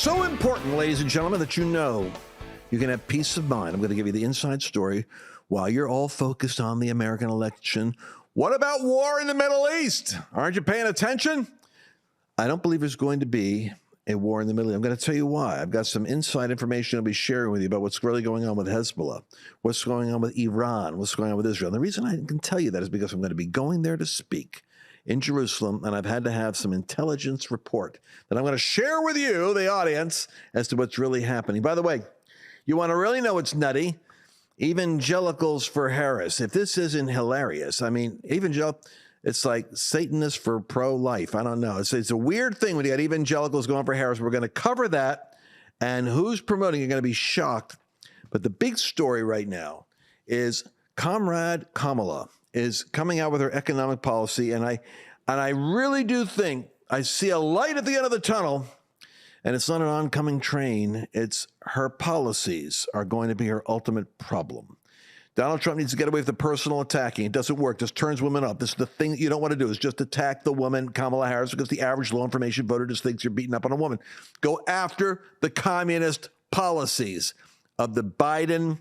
so important, ladies and gentlemen, that you know you can have peace of mind. I'm going to give you the inside story while you're all focused on the American election. What about war in the Middle East? Aren't you paying attention? I don't believe there's going to be a war in the Middle East. I'm going to tell you why. I've got some inside information I'll be sharing with you about what's really going on with Hezbollah, what's going on with Iran, what's going on with Israel. And the reason I can tell you that is because I'm going to be going there to speak in Jerusalem, and I've had to have some intelligence report that I'm going to share with you, the audience, as to what's really happening. By the way, you want to really know what's nutty? Evangelicals for Harris. If this isn't hilarious, I mean, it's like Satanists for pro-life. I don't know. It's a weird thing when you got evangelicals going for Harris. We're going to cover that, and who's promoting, you're going to be shocked. But the big story right now is Comrade Kamala is coming out with her economic policy, and I really do think I see a light at the end of the tunnel, and it's not an oncoming train. It's her policies are going to be her ultimate problem. Donald Trump needs to get away with the personal attacking. It doesn't work. Just turns women up. This is the thing that you don't want to do, is just attack the woman, Kamala Harris, because the average low information voter just thinks you're beating up on a woman. Go after the communist policies of the Biden,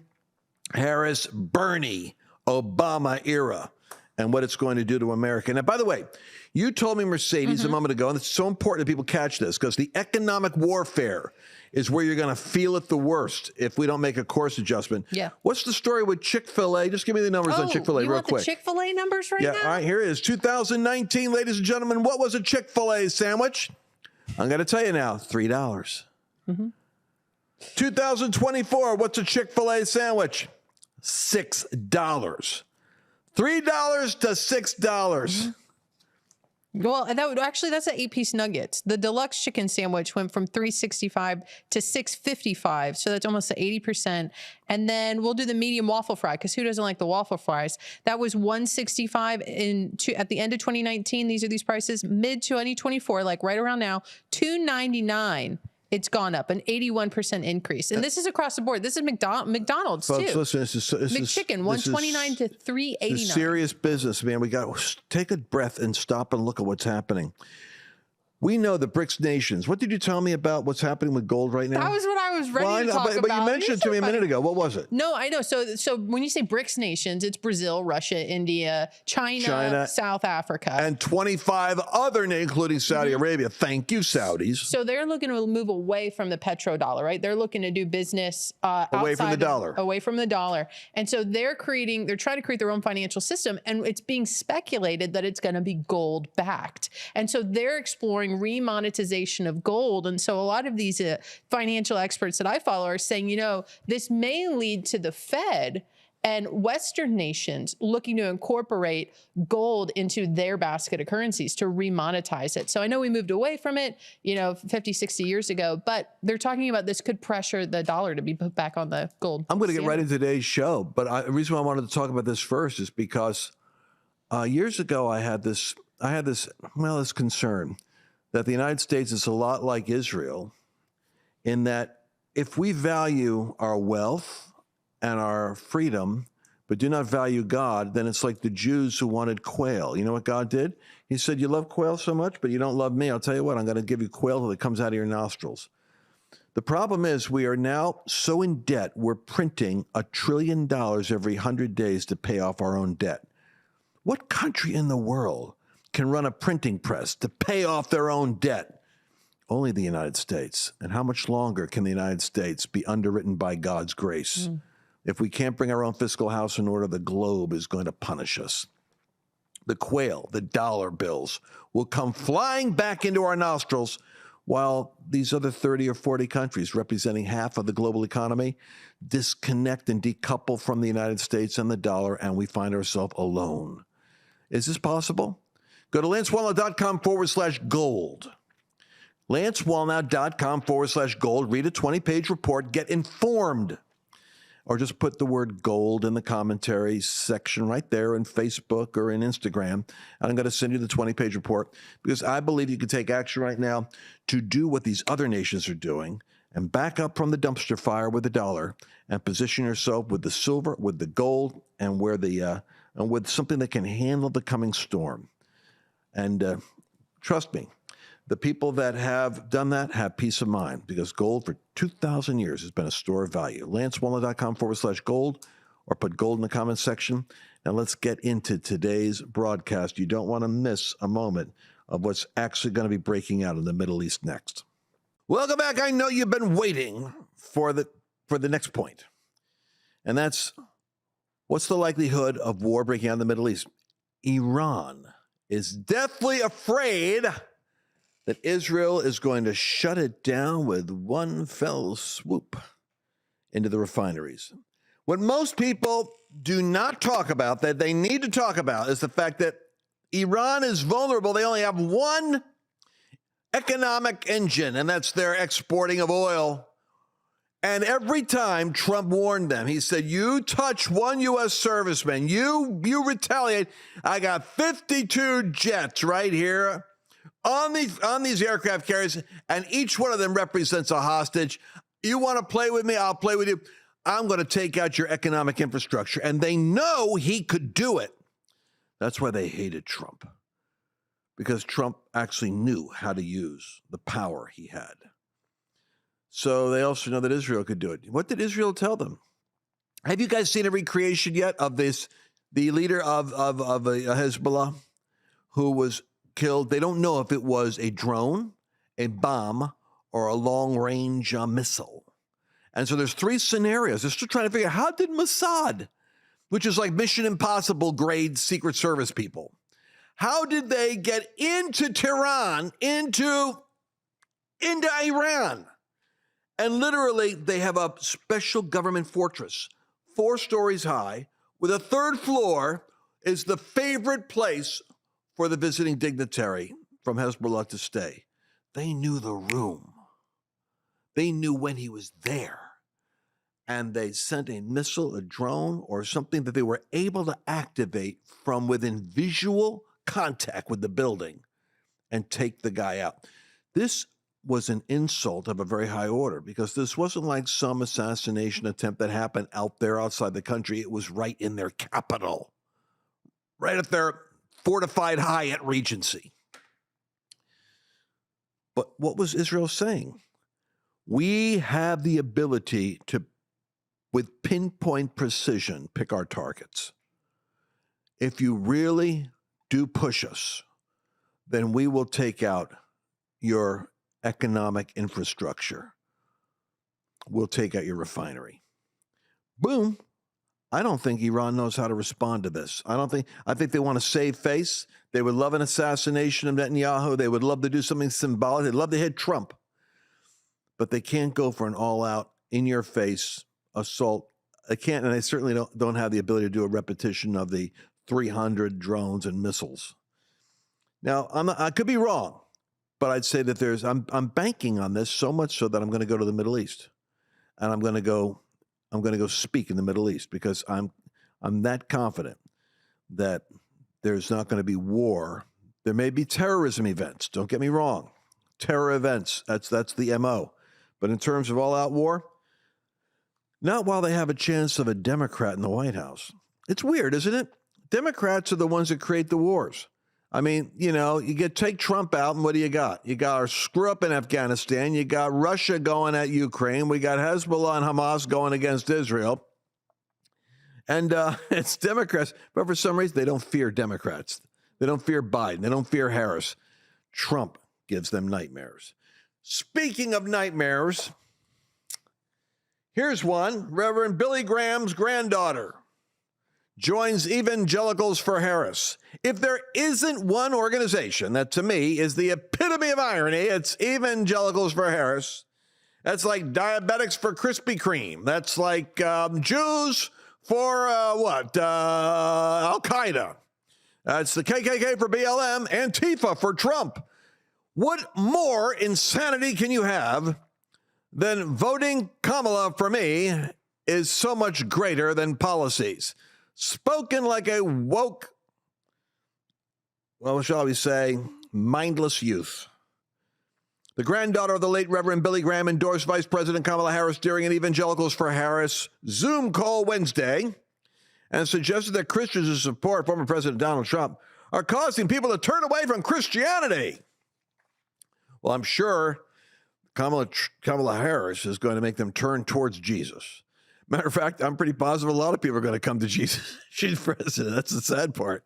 Harris, Bernie, Obama era and what it's going to do to America. Now, by the way, you told me, Mercedes, a moment ago, and it's so important that people catch this, because the economic warfare is where you're going to feel it the worst if we don't make a course adjustment. Yeah. What's the story with Chick-fil-A? Just give me the numbers on Chick-fil-A real quick. You want the Chick-fil-A numbers right now? All right, here it is. 2019, ladies and gentlemen, what was a Chick-fil-A sandwich? I'm going to tell you now, $3. 2024, what's a Chick-fil-A sandwich? $6. $3 to $6. Well, that's an 8-piece nuggets. The deluxe chicken sandwich went from $3.65 to $6.55, so that's almost 80%. And then we'll do the medium waffle fry, because who doesn't like the waffle fries? That was $1.65 at the end of 2019. These are these prices. Mid 2024, like right around now, $2.99. It's gone up, an 81% increase. And this is across the board. This is McDonald's, folks, too. Listen, McChicken, $129 to $3.89. This is serious business, man. We got to take a breath and stop and look at what's happening. We know the BRICS nations. What did you tell me about what's happening with gold right now? That was what I was ready to talk about. But you mentioned it to me a minute ago. What was it? No, I know. So when you say BRICS nations, it's Brazil, Russia, India, China, South Africa. And 25 other, including Saudi Arabia. Thank you, Saudis. So they're looking to move away from the petrodollar, right? They're looking to do business away from the dollar. Away from the dollar. And so they're trying to create their own financial system, and it's being speculated that it's going to be gold backed. And so they're exploring remonetization of gold. And so a lot of these financial experts that I follow are saying, this may lead to the Fed and Western nations looking to incorporate gold into their basket of currencies to remonetize it. So I know we moved away from it, 50, 60 years ago, but they're talking about this could pressure the dollar to be put back on the gold. I'm going to get right into today's show, but the reason why I wanted to talk about this first is because years ago I had this concern that the United States is a lot like Israel, in that if we value our wealth and our freedom, but do not value God, then it's like the Jews who wanted quail. You know what God did? He said, you love quail so much, but you don't love me. I'll tell you what, I'm going to give you quail that comes out of your nostrils. The problem is we are now so in debt, we're printing $1 trillion every 100 days to pay off our own debt. What country in the world can run a printing press to pay off their own debt? Only the United States. And how much longer can the United States be underwritten by God's grace? If we can't bring our own fiscal house in order, the globe is going to punish us. The quail, the dollar bills, will come flying back into our nostrils, while these other 30 or 40 countries representing half of the global economy disconnect and decouple from the United States and the dollar, and we find ourselves alone. Is this possible? Go to lancewallnau.com/gold. lancewallnau.com/gold. Read a 20-page report. Get informed. Or just put the word gold in the commentary section right there in Facebook or in Instagram. And I'm going to send you the 20-page report, because I believe you can take action right now to do what these other nations are doing and back up from the dumpster fire with the dollar and position yourself with the silver, with the gold, and with something that can handle the coming storm. And trust me, The people that have done that have peace of mind because gold for 2,000 years has been a store of value. LanceWallnau.com/gold or put gold in the comments section. Now let's get into today's broadcast. You don't want to miss a moment of what's actually going to be breaking out in the Middle East next. Welcome back. I know you've been waiting for the next point. And that's, what's the likelihood of war breaking out in the Middle East? Iran is deathly afraid that Israel is going to shut it down with one fell swoop into the refineries. What most people do not talk about, that they need to talk about, is the fact that Iran is vulnerable. They only have one economic engine, and that's their exporting of oil. And every time Trump warned them, he said, you touch one U.S. serviceman, you retaliate. I got 52 jets right here on these aircraft carriers, and each one of them represents a hostage. You want to play with me? I'll play with you. I'm going to take out your economic infrastructure. And they know he could do it. That's why they hated Trump, because Trump actually knew how to use the power he had. So they also know that Israel could do it. What did Israel tell them? Have you guys seen a recreation yet of this, the leader of Hezbollah, who was killed? They don't know if it was a drone, a bomb, or a long-range missile. And so there's three scenarios. They're still trying to figure out, how did Mossad, which is like Mission Impossible grade Secret Service people, how did they get into Tehran, into Iran? And literally, they have a special government fortress, 4 stories high, with a 3rd floor is the favorite place for the visiting dignitary from Hezbollah to stay. They knew the room. They knew when he was there. And they sent a missile, a drone, or something that they were able to activate from within visual contact with the building and take the guy out. This was an insult of a very high order, because this wasn't like some assassination attempt that happened out there outside the country. It was right in their capital, right at their fortified Hyatt Regency. But what was Israel saying? We have the ability to, with pinpoint precision, pick our targets. If you really do push us, then we will take out your economic infrastructure. We'll take out your refinery. Boom. I don't think Iran knows how to respond to this. I think they want to save face. They would love an assassination of Netanyahu. They would love to do something symbolic. They'd love to hit Trump. But they can't go for an all-out, in-your-face assault. They can't, and they certainly don't have the ability to do a repetition of the 300 drones and missiles. Now, I could be wrong, but I'd say that I'm banking on this so much so that I'm going to go to the Middle East, and I'm going to go speak in the Middle East, because I'm that confident that there's not going to be war. There may be terrorism events. Don't get me wrong, terror events. That's the MO. But in terms of all-out war, not while they have a chance of a Democrat in the White House. It's weird, isn't it? Democrats are the ones that create the wars. I mean, take Trump out, and what do you got? You got our screw up in Afghanistan. You got Russia going at Ukraine. We got Hezbollah and Hamas going against Israel. And it's Democrats. But for some reason, they don't fear Democrats. They don't fear Biden. They don't fear Harris. Trump gives them nightmares. Speaking of nightmares, here's one. Reverend Billy Graham's granddaughter joins Evangelicals For Harris. If there isn't one organization that, to me, is the epitome of irony, it's Evangelicals For Harris. That's like diabetics for Krispy Kreme. That's like Jews for Al-Qaeda. That's the KKK for BLM, Antifa for Trump. What more insanity can you have than voting Kamala for me is so much greater than policies? Spoken like a woke, well, shall we say, mindless youth. The granddaughter of the late Reverend Billy Graham endorsed Vice President Kamala Harris during an Evangelicals For Harris Zoom call Wednesday and suggested that Christians who support former President Donald Trump are causing people to turn away from Christianity. Well, I'm sure Kamala Harris is going to make them turn towards Jesus. Matter of fact, I'm pretty positive a lot of people are going to come to Jesus. She's president. That's the sad part.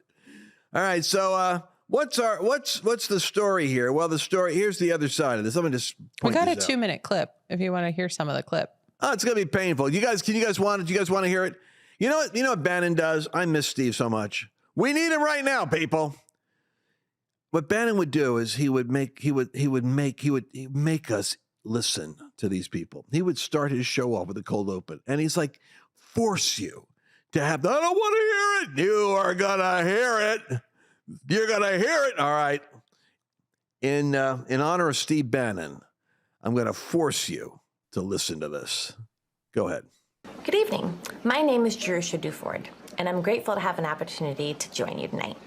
All right, so what's the story here? Well, here's the other side of this. I'm going to just We point got a this out. 2-minute clip if you want to hear some of the clip. Oh, it's going to be painful. Do you guys want to hear it? You know what Bannon does? I miss Steve so much. We need him right now, people. What Bannon would do is he would make us listen to these people. He would start his show off with a cold open, and he's like, force you to have. I don't want to hear it. You are gonna hear it. You're gonna hear it. All right. In honor of Steve Bannon, I'm gonna force you to listen to this. Go ahead. Good evening. My name is Jerusha Duford, and I'm grateful to have an opportunity to join you tonight.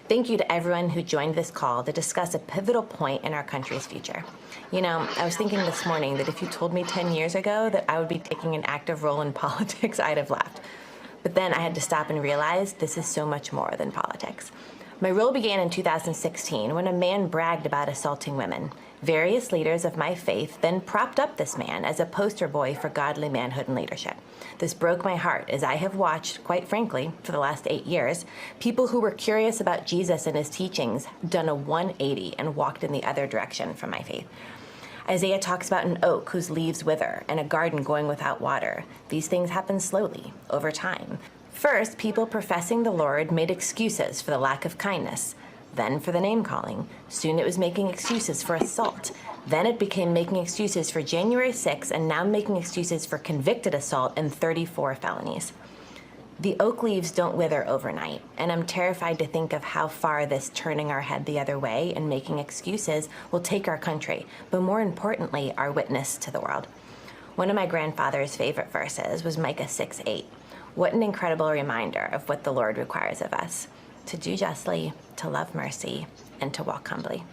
Thank you to everyone who joined this call to discuss a pivotal point in our country's future. You know, I was thinking this morning that if you told me 10 years ago that I would be taking an active role in politics, I'd have laughed. But then I had to stop and realize this is so much more than politics. My role began in 2016 when a man bragged about assaulting women. Various leaders of my faith then propped up this man as a poster boy for godly manhood and leadership. This broke my heart as I have watched, quite frankly, for the last 8 years, people who were curious about Jesus and his teachings done a 180 and walked in the other direction from my faith. Isaiah talks about an oak whose leaves wither and a garden going without water. These things happen slowly, over time. First, people professing the Lord made excuses for the lack of kindness. Then for the name-calling. Soon it was making excuses for assault. Then it became making excuses for January 6th and now making excuses for convicted assault and 34 felonies. The oak leaves don't wither overnight, and I'm terrified to think of how far this turning our head the other way and making excuses will take our country, but more importantly, our witness to the world. One of my grandfather's favorite verses was Micah 6:8. What an incredible reminder of what the Lord requires of us: to do justly, to love mercy, and to walk humbly.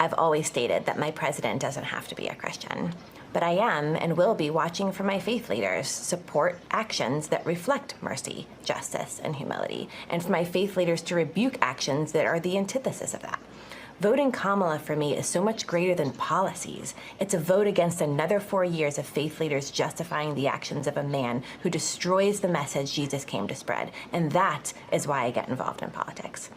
I've always stated that my president doesn't have to be a Christian, but I am and will be watching for my faith leaders support actions that reflect mercy, justice, and humility, and for my faith leaders to rebuke actions that are the antithesis of that. Voting Kamala for me is so much greater than policies. It's a vote against another 4 years of faith leaders justifying the actions of a man who destroys the message Jesus came to spread, and that is why I get involved in politics.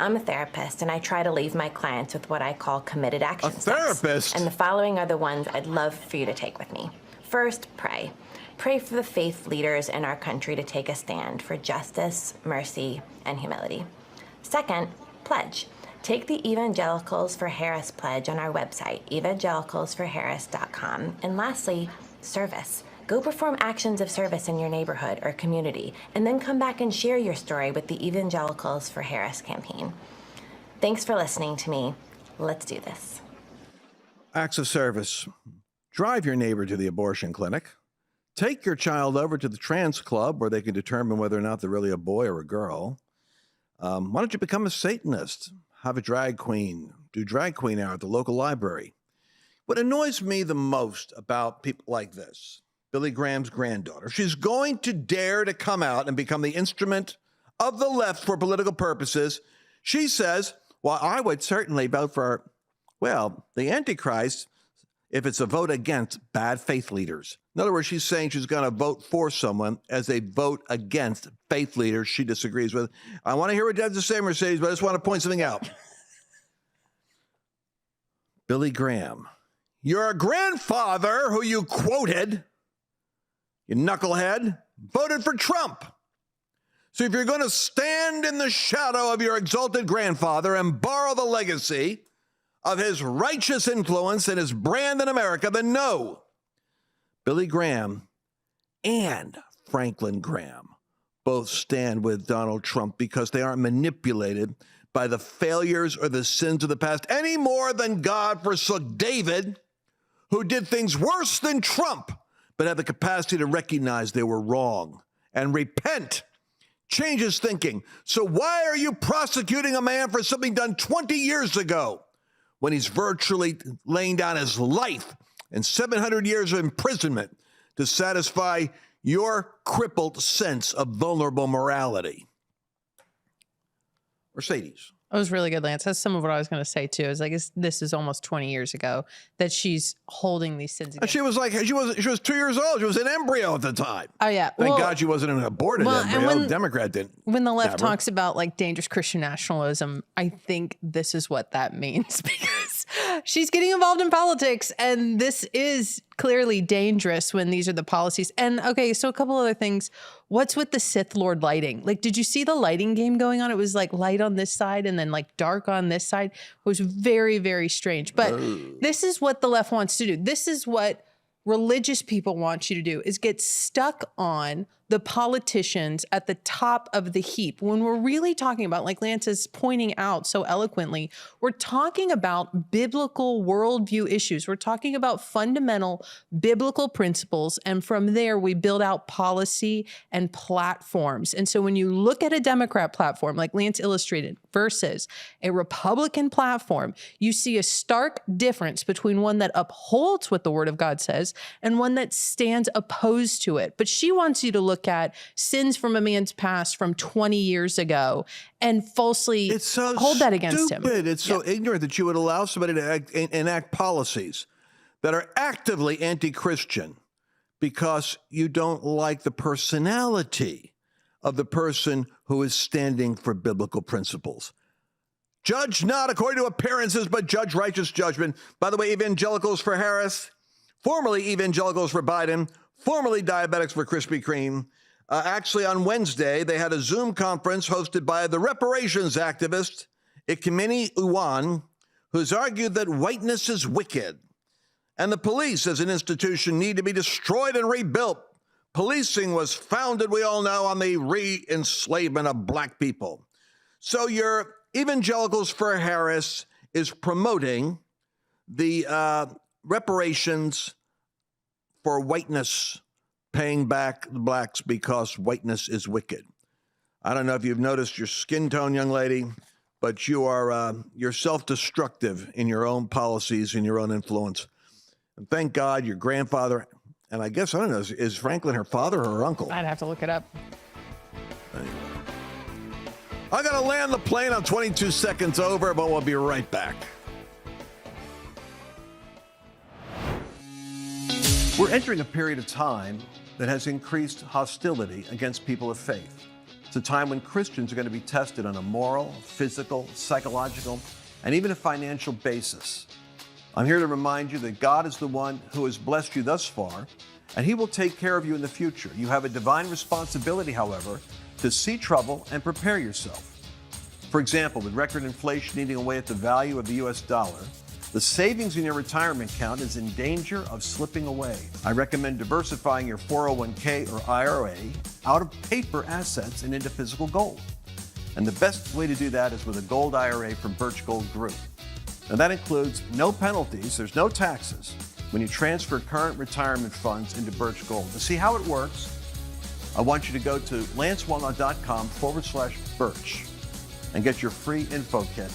I'm a therapist, and I try to leave my clients with what I call committed action steps. A therapist? And the following are the ones I'd love for you to take with me. First, pray. Pray for the faith leaders in our country to take a stand for justice, mercy, and humility. Second, pledge. Take the Evangelicals For Harris pledge on our website, evangelicalsforharris.com. And lastly, service. Go perform actions of service in your neighborhood or community, and then come back and share your story with the Evangelicals For Harris campaign. Thanks for listening to me. Let's do this. Acts of service. Drive your neighbor to the abortion clinic. Take your child over to the trans club where they can determine whether or not they're really a boy or a girl. Why don't you become a Satanist? Have a drag queen. Do drag queen hour at the local library. What annoys me the most about people like this, Billy Graham's granddaughter, she's going to dare to come out and become the instrument of the left for political purposes. She says, well, I would certainly vote for, well, the Antichrist if it's a vote against bad faith leaders. In other words, she's saying she's going to vote for someone as a vote against faith leaders she disagrees with. I want to hear what Dad has to say, Mercedes, but I just want to point something out. Billy Graham, your grandfather, who you quoted, you knucklehead, voted for Trump. So if you're going to stand in the shadow of your exalted grandfather and borrow the legacy of his righteous influence and his brand in America, then no. Billy Graham and Franklin Graham both stand with Donald Trump because they aren't manipulated by the failures or the sins of the past any more than God forsook David, who did things worse than Trump, but had the capacity to recognize they were wrong and repent, change his thinking. So why are you prosecuting a man for something done 20 years ago when he's virtually laying down his life and 700 years of imprisonment to satisfy your crippled sense of vulnerable morality? Mercedes. That was really good, Lance. That's some of what I was going to say too. Is like this is almost 20 years ago that she's holding these sins against. She was 2 years old. She was an embryo at the time. Oh yeah. Thank God she wasn't an aborted embryo. Democrat didn't. When the left talks about like dangerous Christian nationalism, I think this is what that means, because she's getting involved in politics, and this is clearly dangerous when these are the policies. And okay, so a couple other things. What's with the Sith Lord lighting? Like, did you see the lighting game going on? It was like light on this side and then like dark on this side. It was very, very strange. But this is what the left wants to do. This is what religious people want you to do, is get stuck on the politicians at the top of the heap. When we're really talking about, like Lance is pointing out so eloquently, we're talking about biblical worldview issues. We're talking about fundamental biblical principles. And from there, we build out policy and platforms. And so when you look at a Democrat platform, like Lance illustrated, versus a Republican platform, you see a stark difference between one that upholds what the Word of God says and one that stands opposed to it. But she wants you to look at sins from a man's past from 20 years ago and falsely hold that against him. It's so ignorant that you would allow somebody to enact policies that are actively anti-Christian because you don't like the personality of the person who is standing for biblical principles. Judge not according to appearances, but judge righteous judgment. By the way, Evangelicals for Harris, formerly Evangelicals for Biden, formerly Diabetics for Krispy Kreme. Actually, on Wednesday, they had a Zoom conference hosted by the reparations activist, Ikemini Uwan, who's argued that whiteness is wicked and the police as an institution need to be destroyed and rebuilt. Policing was founded, we all know, on the re-enslavement of black people. So your Evangelicals for Harris is promoting the reparations for whiteness, paying back the blacks because whiteness is wicked. I don't know if you've noticed your skin tone, young lady, but you're self-destructive in your own policies and your own influence. And thank God your grandfather, and I guess, I don't know, is Franklin her father or her uncle? I'd have to look it up. Anyway. I got to land the plane on 22 seconds over, but we'll be right back. We're entering a period of time that has increased hostility against people of faith. It's a time when Christians are going to be tested on a moral, physical, psychological, and even a financial basis. I'm here to remind you that God is the one who has blessed you thus far, and He will take care of you in the future. You have a divine responsibility, however, to see trouble and prepare yourself. For example, with record inflation eating away at the value of the U.S. dollar, the savings in your retirement account is in danger of slipping away. I recommend diversifying your 401k or IRA out of paper assets and into physical gold. And the best way to do that is with a gold IRA from Birch Gold Group. Now that includes no penalties, there's no taxes when you transfer current retirement funds into Birch Gold. To see how it works, I want you to go to lancewallnau.com/Birch and get your free info kit,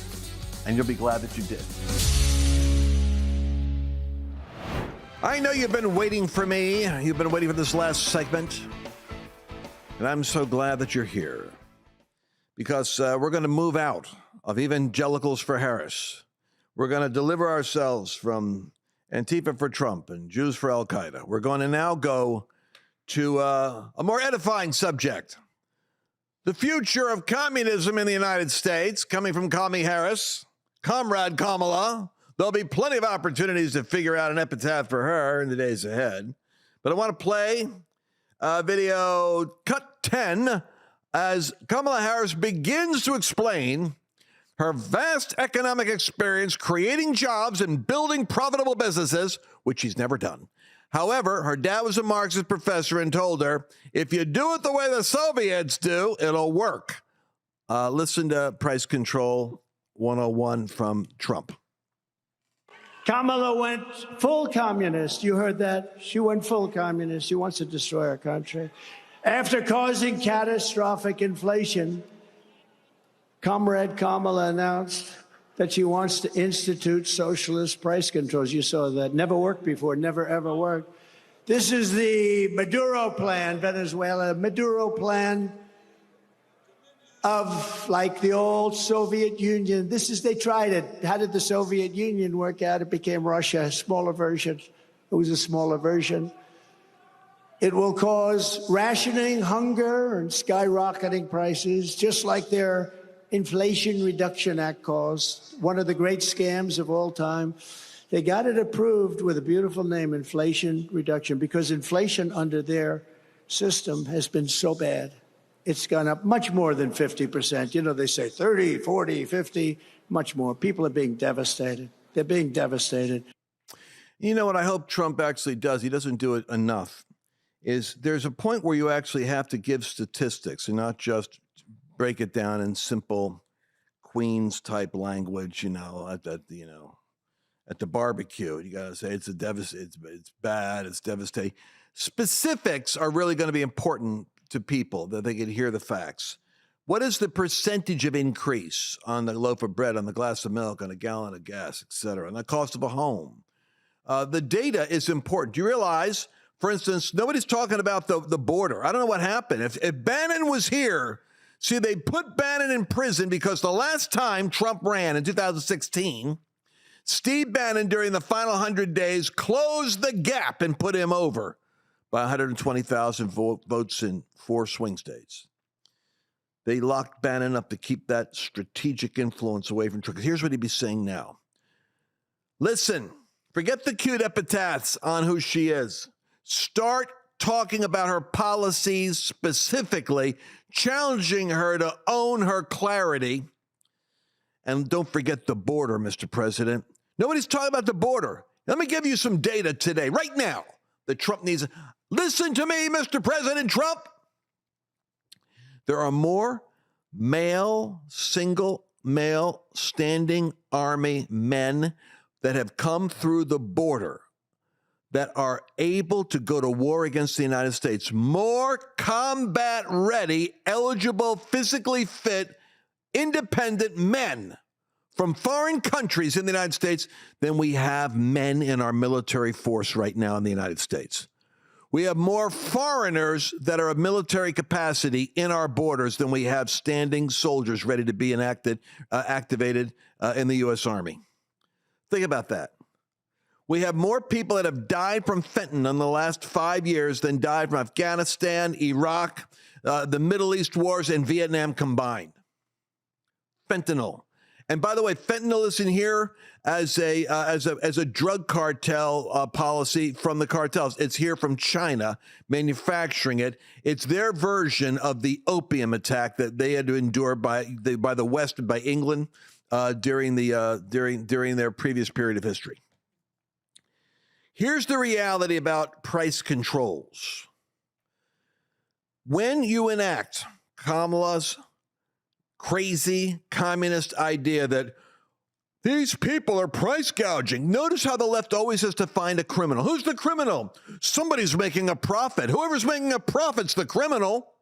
and you'll be glad that you did. I know you've been waiting for me. You've been waiting for this last segment. And I'm so glad that you're here. Because we're going to move out of Evangelicals for Harris. We're going to deliver ourselves from Antifa for Trump and Jews for Al-Qaeda. We're going to now go to a more edifying subject. The future of communism in the United States, coming from Kamala Harris, Comrade Kamala. There'll be plenty of opportunities to figure out an epitaph for her in the days ahead. But I want to play video cut 10 as Kamala Harris begins to explain her vast economic experience creating jobs and building profitable businesses, which she's never done. However, her dad was a Marxist professor and told her, if you do it the way the Soviets do, it'll work. Listen to Price Control 101 from Trump. Kamala went full communist. You heard that? She went full communist. She wants to destroy our country. After causing catastrophic inflation, Comrade Kamala announced that she wants to institute socialist price controls. You saw that. Never worked before, never ever worked. This is the Maduro plan, Venezuela. Maduro plan of like the old Soviet Union. They tried it. How did the Soviet Union work out? It became Russia, a smaller version. It was a smaller version. It will cause rationing, hunger, and skyrocketing prices, just like their Inflation Reduction Act caused, one of the great scams of all time. They got it approved with a beautiful name, Inflation Reduction, because inflation under their system has been so bad. It's gone up much more than 50%. You know, they say 30, 40, 50, much more. People are being devastated. They're being devastated. You know what I hope Trump actually does? He doesn't do it enough. Is there's a point where you actually have to give statistics and not just break it down in simple Queens type language, at the barbecue. You got to say it's bad, it's devastating. Specifics are really going to be important to people, that they can hear the facts. What is the percentage of increase on the loaf of bread, on the glass of milk, on a gallon of gas, et cetera, on the cost of a home? The data is important. Do you realize, for instance, nobody's talking about the border. I don't know what happened. If Bannon was here, see, they put Bannon in prison because the last time Trump ran in 2016, Steve Bannon, during the final 100 days, closed the gap and put him over by 120,000 votes in 4 swing states. They locked Bannon up to keep that strategic influence away from Trump. Here's what he'd be saying now. Listen, forget the cute epithets on who she is. Start talking about her policies specifically, challenging her to own her clarity. And don't forget the border, Mr. President. Nobody's talking about the border. Let me give you some data today, right now, that Trump needs. Listen to me, Mr. President Trump. There are more single male standing army men that have come through the border that are able to go to war against the United States. More combat ready, eligible, physically fit, independent men from foreign countries in the United States than we have men in our military force right now in the United States. We have more foreigners that are of military capacity in our borders than we have standing soldiers ready to be activated in the U.S. Army. Think about that. We have more people that have died from fentanyl in the last 5 years than died from Afghanistan, Iraq, the Middle East wars, and Vietnam combined. Fentanyl. And by the way, fentanyl is in here as a drug cartel policy from the cartels. It's here from China, manufacturing it. It's their version of the opium attack that they had to endure by the West and by England during their previous period of history. Here's the reality about price controls. When you enact Kamala's crazy communist idea that these people are price gouging. Notice how the left always has to find a criminal. Who's the criminal? Somebody's making a profit. Whoever's making a profit's the criminal.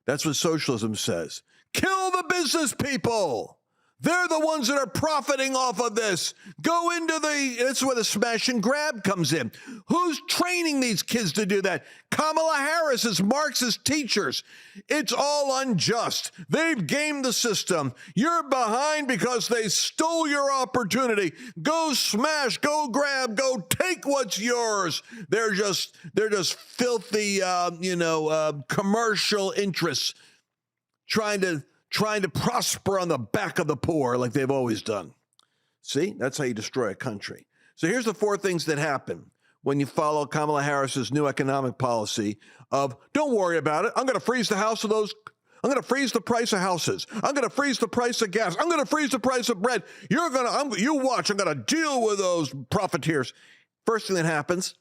That's what socialism says. Kill the business people. They're the ones that are profiting off of this. Go into that's where the smash and grab comes in. Who's training these kids to do that? Kamala Harris's Marxist teachers. It's all unjust. They've gamed the system. You're behind because they stole your opportunity. Go smash, go grab, go take what's yours. They're just filthy, commercial interests trying to prosper on the back of the poor like they've always done. See, that's how you destroy a country. So here's the 4 things that happen when you follow Kamala Harris's new economic policy of, don't worry about it. I'm going to freeze the house of those. I'm going to freeze the price of houses. I'm going to freeze the price of gas. I'm going to freeze the price of bread. You watch. I'm going to deal with those profiteers. First thing that happens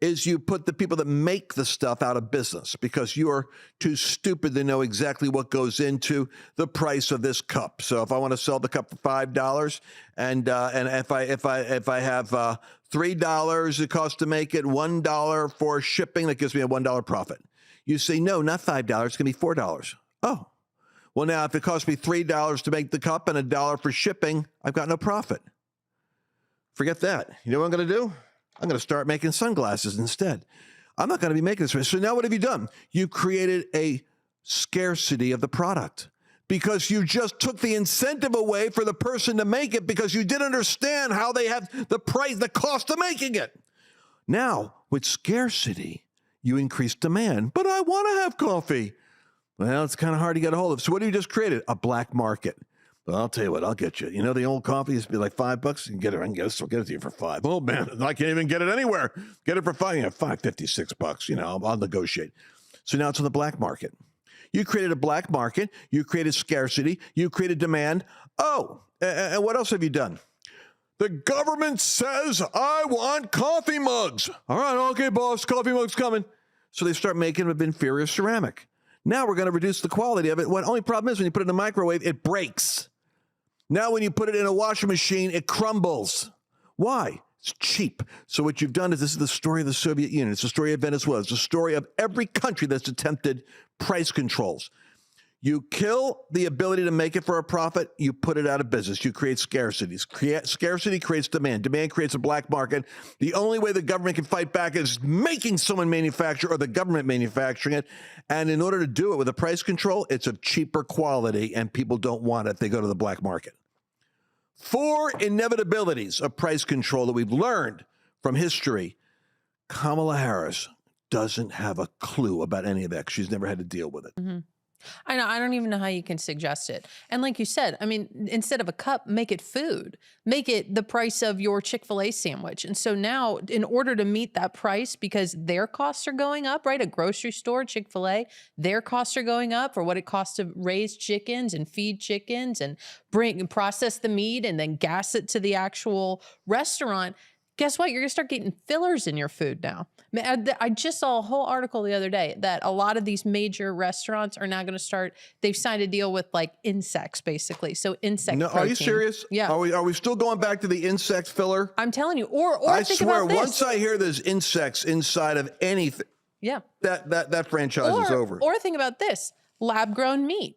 is you put the people that make the stuff out of business because you're too stupid to know exactly what goes into the price of this cup. So if I want to sell the cup for $5 and if I have $3 it costs to make it, $1 for shipping, that gives me a $1 profit. You say, no, not $5, it's going to be $4. Oh, well, now if it costs me $3 to make the cup and $1 for shipping, I've got no profit. Forget that. You know what I'm going to do? I'm going to start making sunglasses instead. I'm not going to be making this. So now what have you done? You created a scarcity of the product, because you just took the incentive away for the person to make it because you didn't understand how they have the price, the cost of making it. Now, with scarcity, you increase demand. But I want to have coffee. Well, it's kind of hard to get a hold of. So what do you just created? A black market. Well, I'll tell you what, I'll get you. You know, the old coffee used to be like $5. You can get it. I can get it. So I'll get it to you for $5. Oh man, I can't even get it anywhere. Get it for $5. You know, $5.50, $6. You know, I'll negotiate. So now it's on the black market. You created a black market. You created scarcity. You created demand. Oh, and what else have you done? The government says I want coffee mugs. All right, okay, boss, coffee mugs coming. So they start making them of inferior ceramic. Now we're going to reduce the quality of it. What only problem is when you put it in the microwave, it breaks. Now when you put it in a washing machine, it crumbles. Why? It's cheap. So what you've done is, this is the story of the Soviet Union. It's the story of Venezuela. It's the story of every country that's attempted price controls. You kill the ability to make it for a profit, you put it out of business. You create scarcity. Scarcity creates demand. Demand creates a black market. The only way the government can fight back is making someone manufacture, or the government manufacturing it. And in order to do it with a price control, it's of cheaper quality, and people don't want it. They go to the black market. 4 inevitabilities of price control that we've learned from history. Kamala Harris doesn't have a clue about any of that. She's never had to deal with it. Mm-hmm. I know. I don't even know how you can suggest it. And like you said, I mean, instead of a cup, make it food. Make it the price of your Chick-fil-A sandwich. And so now, in order to meet that price, because their costs are going up, right? A grocery store, Chick-fil-A, their costs are going up for what it costs to raise chickens and feed chickens and bring and process the meat and then gas it to the actual restaurant. Guess what? You're going to start getting fillers in your food now. I just saw a whole article the other day that a lot of these major restaurants are now going to start, they've signed a deal with like insects, basically. So insect protein. Are you serious? Yeah. Are we still going back to the insect filler? I'm telling you. Or I think swear, about this. once I hear there's insects inside of anything, yeah, that franchise is over. Or think about this, lab-grown meat.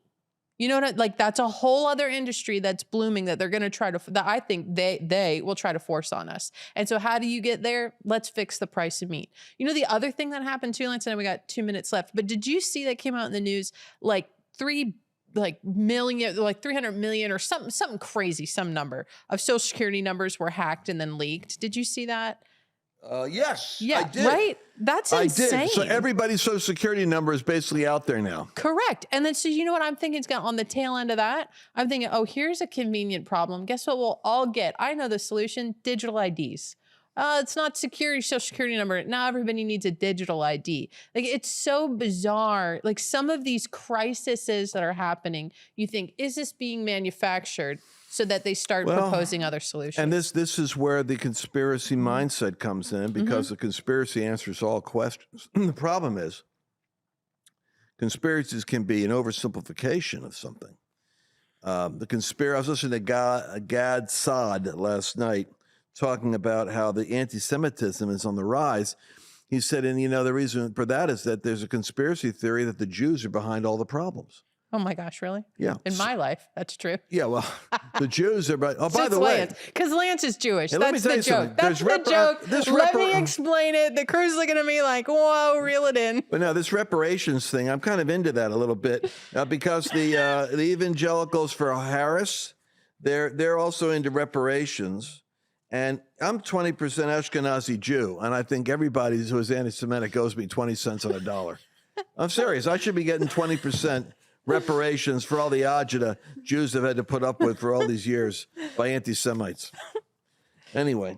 You know what? Like, that's a whole other industry that's blooming that they're going to try to, that I think they will try to force on us. And so how do you get there? Let's fix the price of meat. You know, the other thing that happened too, Lance, and we got 2 minutes left, but did you see that came out in the news, like 300 million or something crazy, some number of Social Security numbers were hacked and then leaked. Did you see that? Yes, yeah, I did. Right? That's insane. I did. So everybody's Social Security number is basically out there now. Correct. And then, so you know what I'm thinking is on the tail end of that? I'm thinking, oh, here's a convenient problem. Guess what we'll all get? I know the solution, digital IDs. It's not Social Security number. Now everybody needs a digital ID. Like, it's so bizarre. Like, some of these crises that are happening, you think, is this being manufactured? So that they start proposing other solutions. And this is where the conspiracy mindset comes in, because the conspiracy answers all questions. The problem is, conspiracies can be an oversimplification of something. I was listening to Gad Saad last night talking about how the anti-Semitism is on the rise. He said, and you know, the reason for that is that there's a conspiracy theory that the Jews are behind all the problems. Oh my gosh, really? Yeah. In my life, that's true. Yeah, well, the Jews are, but by the way. Because Lance is Jewish. That's the joke. That's the joke. Let me explain it. The crew's looking at me like, whoa, reel it in. But now this reparations thing, I'm kind of into that a little bit because the Evangelicals For Harris, they're also into reparations. And I'm 20% Ashkenazi Jew, and I think everybody who is anti-Semitic owes me 20 cents on a dollar. I'm serious. I should be getting 20% reparations for all the agita Jews have had to put up with for all these years by anti-Semites. Anyway,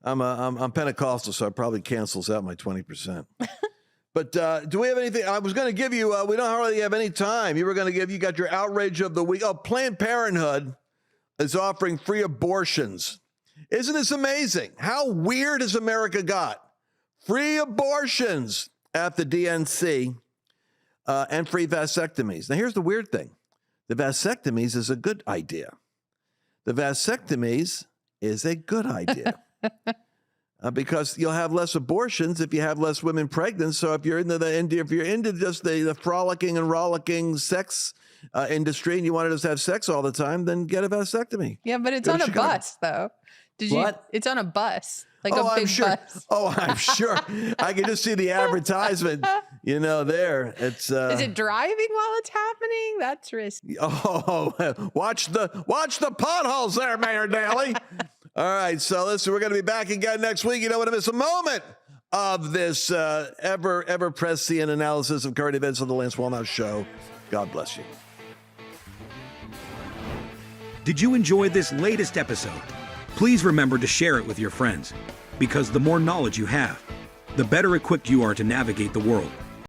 I'm Pentecostal, so it probably cancels out my 20%. But do we have anything? I was going to give you, we don't hardly have any time. You got your outrage of the week. Oh, Planned Parenthood is offering free abortions. Isn't this amazing? How weird has America got? Free abortions at the DNC. And free vasectomies. Now, here's the weird thing. The vasectomies is a good idea. Because you'll have less abortions if you have less women pregnant. So if you're into just the frolicking and rollicking sex industry and you want to just have sex all the time, then get a vasectomy. Yeah, but it's on a bus, though. It's on a bus. Like a big bus. Oh, I'm sure. I can just see the advertisement. You know, there it's. Is it driving while it's happening? That's risky. Oh, watch the potholes there, Mayor Daley. All right, so listen, we're going to be back again next week. You don't want to miss a moment of this ever prescient analysis of current events on the Lance Wallnau Show. God bless you. Did you enjoy this latest episode? Please remember to share it with your friends, because the more knowledge you have, the better equipped you are to navigate the world.